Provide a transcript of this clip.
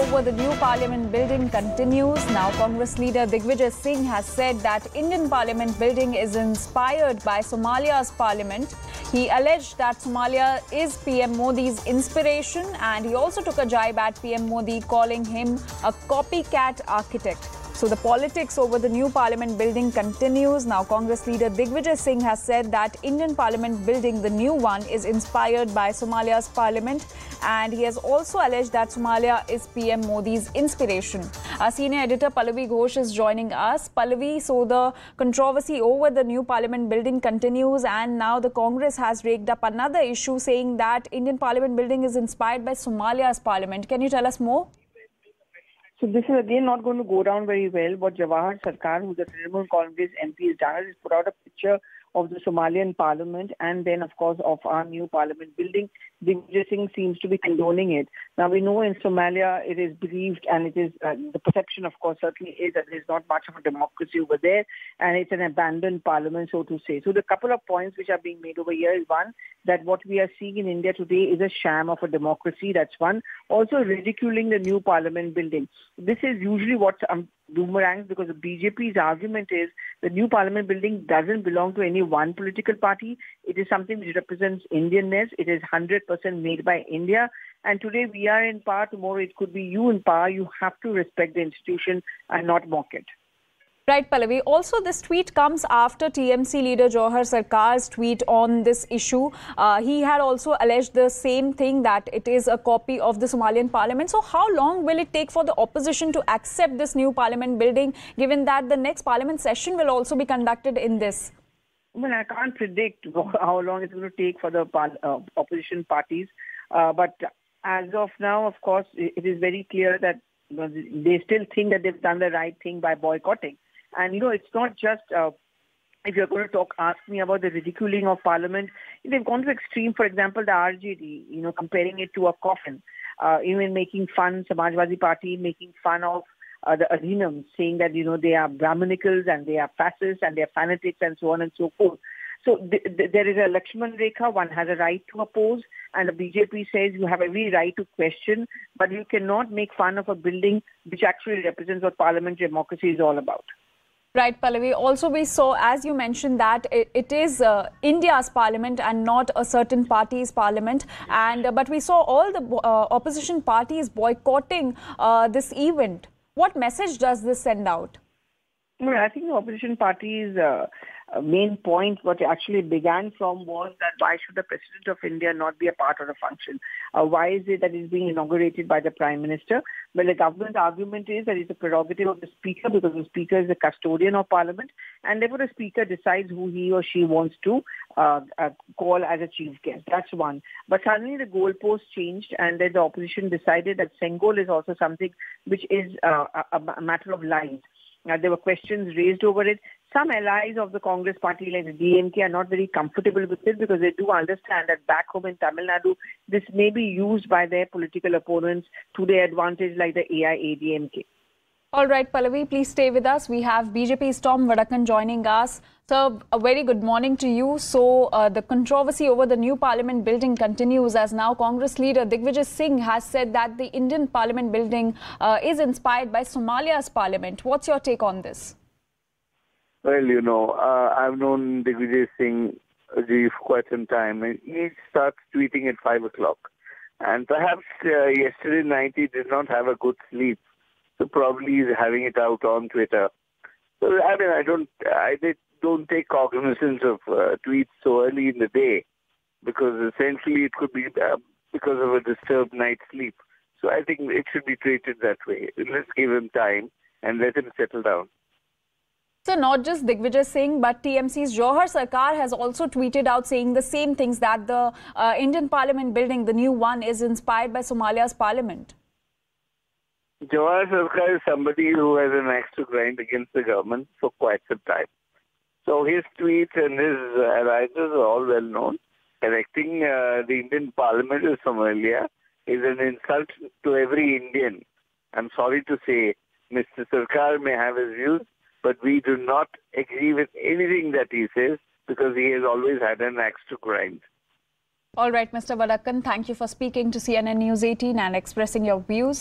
over the new parliament building continues. Now, Congress leader Digvijaya Singh has said that Indian parliament building is inspired by Somalia's parliament. He alleged that Somalia is PM Modi's inspiration, and he also took a jibe at PM Modi, calling him a copycat architect. So the politics over the new parliament building continues. Now, Congress leader Digvijaya Singh has said that Indian parliament building, the new one, is inspired by Somalia's parliament, and he has also alleged that Somalia is PM Modi's inspiration. Our senior editor Pallavi Ghosh is joining us. Pallavi, so the controversy over the new parliament building continues, and now the Congress has raked up another issue saying that Indian parliament building is inspired by Somalia's parliament. Can you tell us more? So this is again not going to go down very well. What Jawahar Sarkar, who's the Trinamool Congress MP, has done is put out a picture of the Somalian parliament and then, of course, of our new parliament building. Digvijaya Singh seems to be condoning it. Now, we know in Somalia it is believed, and it is the perception, of course, certainly is that there's not much of a democracy over there, and it's an abandoned parliament, so to say. So the couple of points which are being made over here is one, that what we are seeing in India today is a sham of a democracy. That's one. Also ridiculing the new parliament building. This is usually what boomerangs, because the BJP's argument is the new parliament building doesn't belong to any one political party. It is something which represents Indianness. It is 100% made by India. And today we are in power. Tomorrow it could be you in power. You have to respect the institution and not mock it. Right, Pallavi. Also, this tweet comes after TMC leader Jawahar Sarkar's tweet on this issue. He had also alleged the same thing, that it is a copy of the Somalian parliament. So how long will it take for the opposition to accept this new parliament building, given that the next parliament session will also be conducted in this? Well, I can't predict how long it's going to take for the opposition parties. But as of now, of course, it is very clear that they still think that they've done the right thing by boycotting. And, it's not just, if you're going to ask me about the ridiculing of parliament, they've gone to extreme. For example, the RJD, comparing it to a coffin, even making fun, Samajwadi Party, making fun of the Adhinam, saying that, they are Brahmanicals and they are fascists and they are fanatics and so on and so forth. So there is a Lakshman Rekha, one has a right to oppose, and the BJP says you have every right to question, but you cannot make fun of a building which actually represents what parliamentary democracy is all about. Right, Pallavi. Also, we saw, as you mentioned, that it is India's parliament and not a certain party's parliament. But we saw all the opposition parties boycotting this event. What message does this send out? Well, I think the opposition parties' main point, what actually began from, was that why should the President of India not be a part of the function? Why is it that it's being inaugurated by the Prime Minister? Well, the government's argument is that it's a prerogative of the Speaker, because the Speaker is the custodian of Parliament, and therefore the Speaker decides who he or she wants to call as a chief guest. That's one. But suddenly the goalposts changed, and then the opposition decided that Sengol is also something which is a matter of lines. There were questions raised over it. Some allies of the Congress party, like the DMK, are not very comfortable with it, because they do understand that back home in Tamil Nadu, this may be used by their political opponents to their advantage, like the AIADMK. All right, Pallavi, please stay with us. We have BJP's Tom Vadakan joining us. Sir, a very good morning to you. So, the controversy over the new parliament building continues, as now Congress leader Digvijaya Singh has said that the Indian parliament building is inspired by Somalia's parliament. What's your take on this? Well, I've known Digvijaya Singh for quite some time, and he starts tweeting at 5 o'clock. And perhaps yesterday night he did not have a good sleep. So probably he's having it out on Twitter. So I don't take cognizance of tweets so early in the day, because essentially it could be because of a disturbed night's sleep. So I think it should be treated that way. Let's give him time and let him settle down. So not just Digvijaya Singh, but TMC's Jawahar Sarkar has also tweeted out saying the same things, that the Indian parliament building, the new one, is inspired by Somalia's parliament. Jawahar Sarkar is somebody who has an axe to grind against the government for quite some time. So his tweets and his arises are all well known. Electing the Indian parliament in Somalia is an insult to every Indian. I'm sorry to say, Mr. Sarkar may have his views, but we do not agree with anything that he says, because he has always had an axe to grind. All right, Mr. Vadakan, thank you for speaking to CNN News 18 and expressing your views.